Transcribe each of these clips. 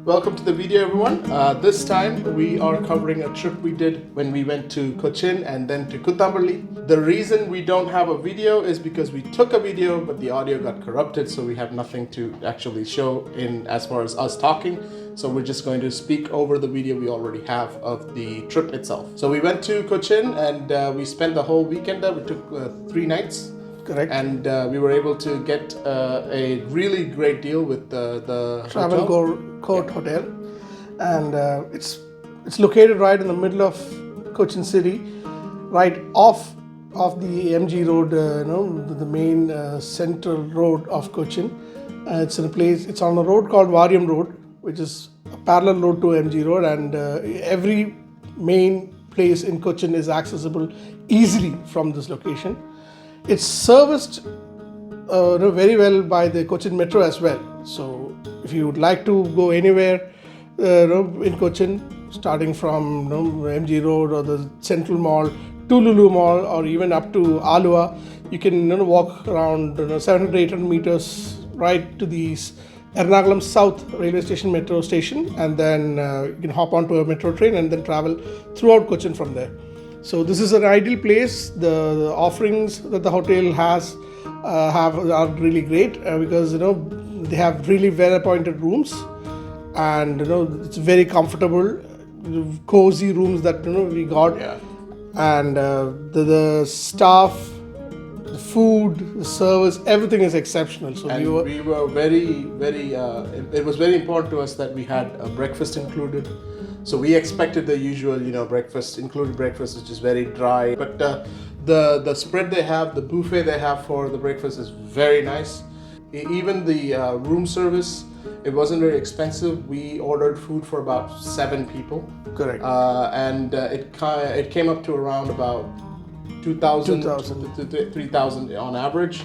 Welcome to the video, everyone. This time we are covering a trip we did when we went to Kochi and then to Kuthampully. The reason we don't have a video is because we took a video but the audio got corrupted, so we have nothing to actually show in as far as us talking. So we're just going to speak over the video we already have of the trip itself. So we went to Kochi and we spent the whole weekend there. We took 3 nights. Correct. And we were able to get a really great deal with the Travancore Court Hotel, and it's located right in the middle of Kochi city, right off the MG road, the main central road of Kochi. It's in a place. It's on a road called Variam Road, which is a parallel road to MG Road, and every main place in Kochi is accessible easily from this location. It's serviced very well by the Kochi Metro as well. So if you would like to go anywhere in Kochi, starting from MG Road or the Central Mall to Lulu Mall or even up to Alua, you can walk around 700 800 meters right to the Ernakulam South railway station metro station, and then you can hop onto a metro train and then travel throughout Kochi from there. So this is an ideal place. The offerings that the hotel has are really great because they have really well appointed rooms, and it's very comfortable, cozy rooms that we got. Yeah. And the staff, the food, the service, everything is exceptional. So and we were very it was very important to us that we had a breakfast included. So we expected the usual, breakfast, included breakfast, which is very dry. But the spread they have, the buffet they have for the breakfast is very nice. Even the room service, it wasn't very expensive. We ordered food for about 7 people. Correct. And it came up to around about 2,000 to 3,000 on average.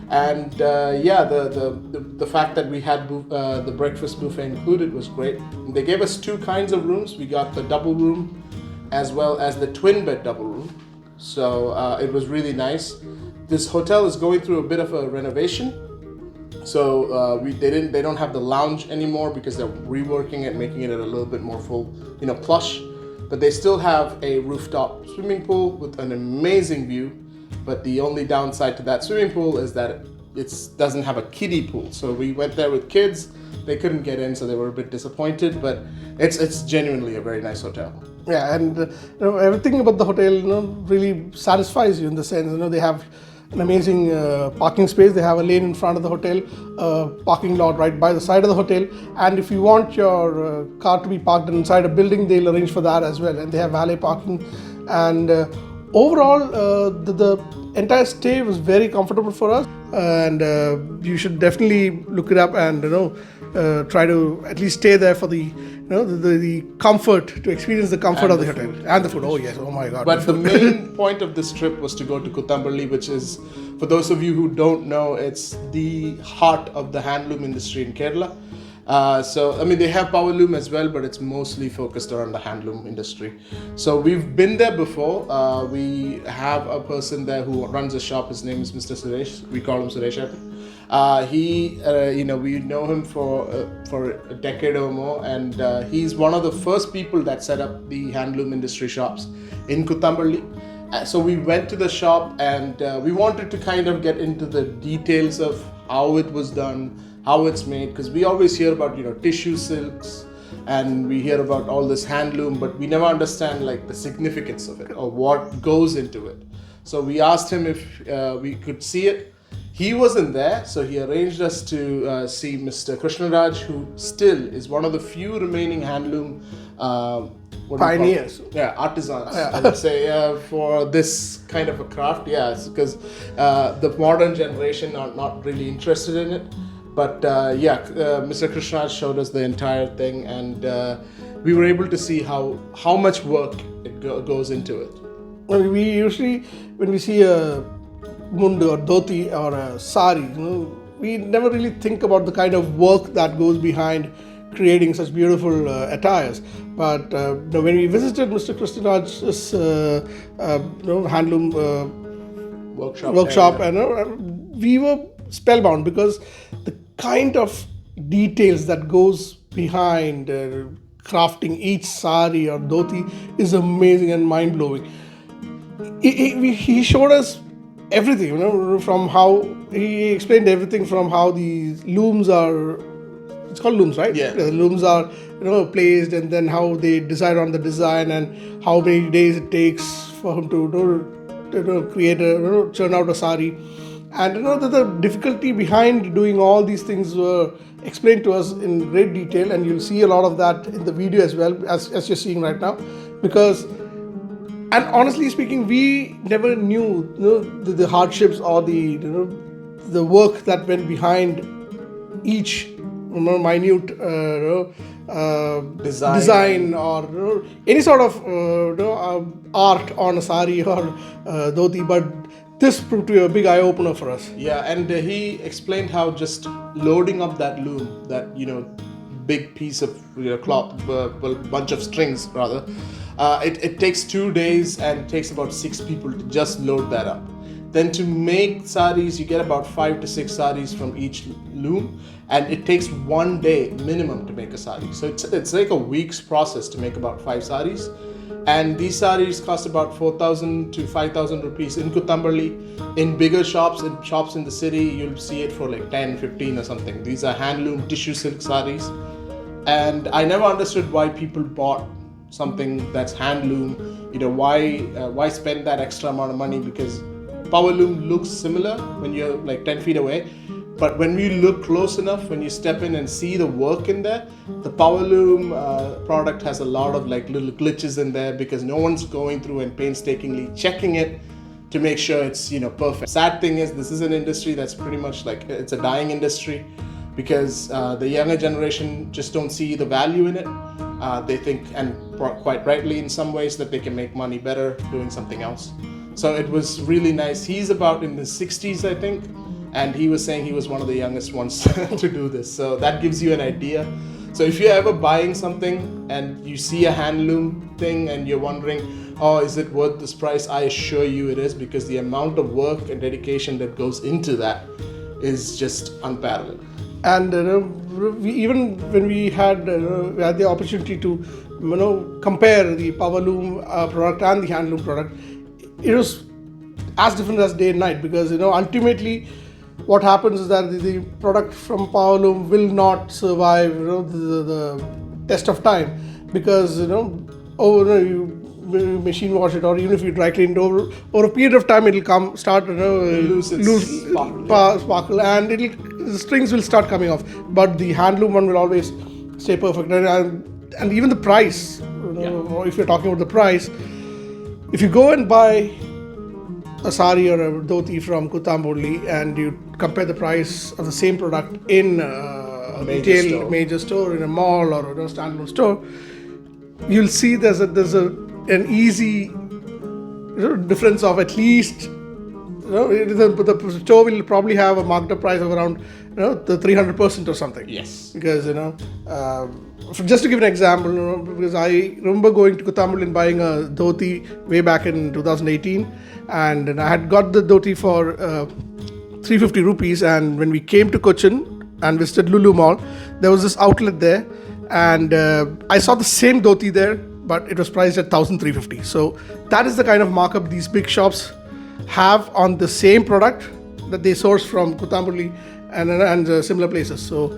And the fact that we had the breakfast buffet included was great. They gave us 2 kinds of rooms. We got the double room as well as the twin bed double room. So it was really nice. This hotel is going through a bit of a renovation. So they don't have the lounge anymore because they're reworking it, making it a little bit more full, plush. But they still have a rooftop swimming pool with an amazing view. But the only downside to that swimming pool is that it doesn't have a kiddie pool. So we went there with kids. They couldn't get in, so they were a bit disappointed. But it's genuinely a very nice hotel. Yeah, and everything about the hotel really satisfies you in the sense they have an amazing parking space. They have a lane in front of the hotel, parking lot right by the side of the hotel. And if you want your car to be parked inside a building, they'll arrange for that as well. And they have valet parking. And overall, the entire stay was very comfortable for us. And you should definitely look it up and try to at least stay there for the comfort, to experience the comfort of the hotel and the food. Oh yes, oh my God. But the main point of this trip was to go to Kuthampully, which is, for those of you who don't know, it's the heart of the handloom industry in Kerala. They have power loom as well, but it's mostly focused around the handloom industry. So we've been there before. We have a person there who runs a shop. His name is Mr. Suresh. We call him Suresh. We know him for a decade or more, and he's one of the first people that set up the handloom industry shops in Kuthampully. So we went to the shop and we wanted to kind of get into the details of how it was done, how it's made, because we always hear about tissue silks and we hear about all this handloom, but we never understand the significance of it or what goes into it. So we asked him if we could see it. He wasn't there, so he arranged us to see Mr. Krishnaraj, who still is one of the few remaining handloom pioneers. Yeah, artisans, I would say, for this kind of a craft. Yeah, because the modern generation are not really interested in it. But Mr. Krishnaraj showed us the entire thing, and we were able to see how much work it goes into it. We usually, when we see a mundu or dhothi or a sari, we never really think about the kind of work that goes behind creating such beautiful attires. But when we visited Mr. Krishnaraj's handloom workshop, and we were spellbound because the kind of details that goes behind crafting each sari or dhoti is amazing and mind-blowing. He showed us everything, from how he explained everything from how the looms are. It's called looms, right? Yeah. The looms are, placed, and then how they decide on the design and how many days it takes for him to create churn out a sari, and the difficulty behind doing all these things were explained to us in great detail, and you'll see a lot of that in the video as well as you're seeing right now, because. And honestly speaking, we never knew, the hardships or the work that went behind each minute design or any sort of art on a sari or dhoti. But this proved to be a big eye opener for us. Yeah, and he explained how just loading up that loom, that big piece of cloth, bunch of strings rather. It takes 2 days and takes about 6 people to just load that up. Then to make saris, you get about 5 to 6 saris from each loom, and it takes 1 day minimum to make a sari. So it's like a week's process to make about 5 saris. And these saris cost about 4,000 to 5,000 rupees in Kuthampully. In bigger shops, in the city, you'll see it for like 10, 15 or something. These are handloom tissue silk saris. And I never understood why people bought something that's handloom. Why spend that extra amount of money? Because power loom looks similar when you're like 10 feet away, but when we look close enough, when you step in and see the work in there, the power loom product has a lot of like little glitches in there because no one's going through and painstakingly checking it to make sure it's perfect. Sad thing is, this is an industry that's pretty much like, it's a dying industry, because the younger generation just don't see the value in it. They think, and quite rightly in some ways, that they can make money better doing something else. So it was really nice. He's about in his 60s, I think, and he was saying he was one of the youngest ones to do this. So that gives you an idea. So if you're ever buying something and you see a handloom thing and you're wondering, oh, is it worth this price? I assure you it is, because the amount of work and dedication that goes into that is just unparalleled. And even when we had the opportunity to compare the power loom product and the handloom product, it was as different as day and night, because ultimately what happens is that the product from power loom will not survive the test of time, because you machine wash it, or even if you dry clean it over a period of time, it'll start lose sparkle, and the strings will start coming off. But the handloom one will always stay perfect, and even the price. If you're talking about the price, if you go and buy a sari or a dhoti from Kuthampully and you compare the price of the same product in a major store, in a mall or a standalone store, you'll see there's an easy difference of at least, the store will probably have a marked up price of around the 300% or something. Yes. Because just to give an example, because I remember going to Kuthampully and buying a dhoti way back in 2018, and I had got the dhoti for 350 rupees, and when we came to Cochin and visited Lulu Mall, there was this outlet there, and I saw the same dhoti there, but it was priced at 1,350. So that is the kind of markup these big shops have on the same product that they source from Kuthampully and similar places. So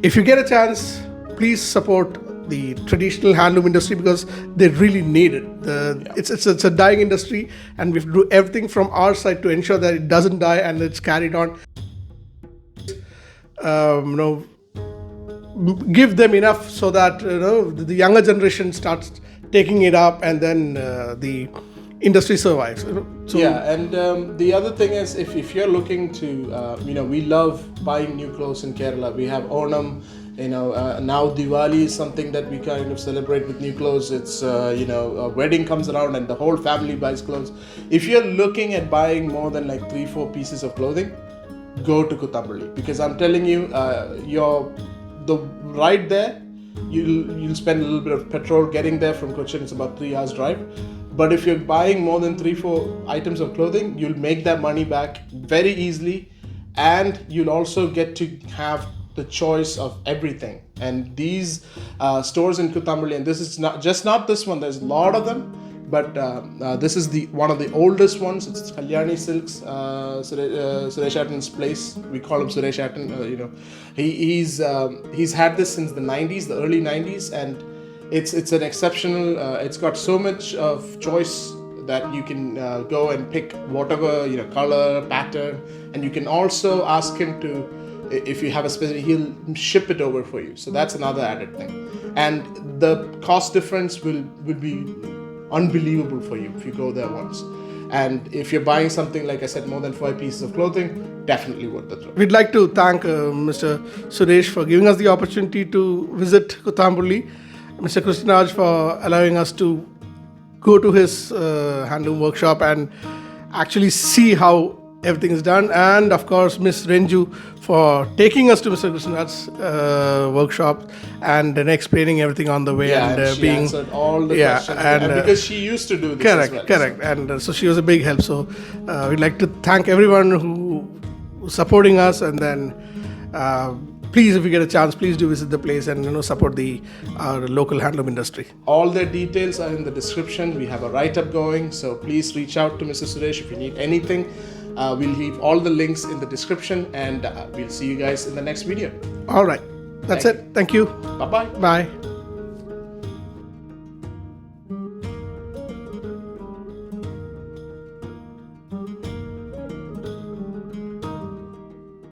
if you get a chance, please support the traditional handloom industry, because they really need it. It's a dying industry, and we have to do everything from our side to ensure that it doesn't die and it's carried on. Give them enough so that the younger generation starts taking it up, and then the industry survives. And the other thing is, if you're looking to, we love buying new clothes in Kerala. We have Onam. Now Diwali is something that we kind of celebrate with new clothes. It's a wedding comes around and the whole family buys clothes. If you're looking at buying more than like 3-4 pieces of clothing, go to Kuthampully, because I'm telling you, the ride there, you'll spend a little bit of petrol getting there from Kochi. It's about 3 hours drive. But if you're buying more than 3-4 items of clothing, you'll make that money back very easily. and you'll also get to have the choice of everything. And these stores in Kuthampully, and this is not this one, there's a lot of them, but this is one of the oldest ones. It's Kalyani Silks, Suresh Attan's place. We call him Suresh Attan. He's had this since the 90s, the early 90s, and it's an exceptional. It's got so much of choice that you can go and pick whatever color, pattern, and you can also ask him to, if you have a specific, he'll ship it over for you. So that's another added thing, and the cost difference will be unbelievable for you if you go there once. And if you're buying something, like I said, more than 5 pieces of clothing, definitely worth the trip. We'd like to thank Mr. Suresh for giving us the opportunity to visit Kuthampully, Mr. Krishnaraj for allowing us to go to his handloom workshop and actually see how everything is done, and of course Miss Renju for taking us to Mr. Krishnaraj's workshop and then explaining everything on the way, and she answered all the questions, and because she used to do this correct, as well. Correct, and so she was a big help. So we'd like to thank everyone who was supporting us, and then please, if you get a chance, please do visit the place and support our local handloom industry. All the details are in the description. We have a write-up going, so please reach out to Mr. Suresh if you need anything. We'll leave all the links in the description, and we'll see you guys in the next video. All right, that's it. Thank you. Bye-bye. Bye.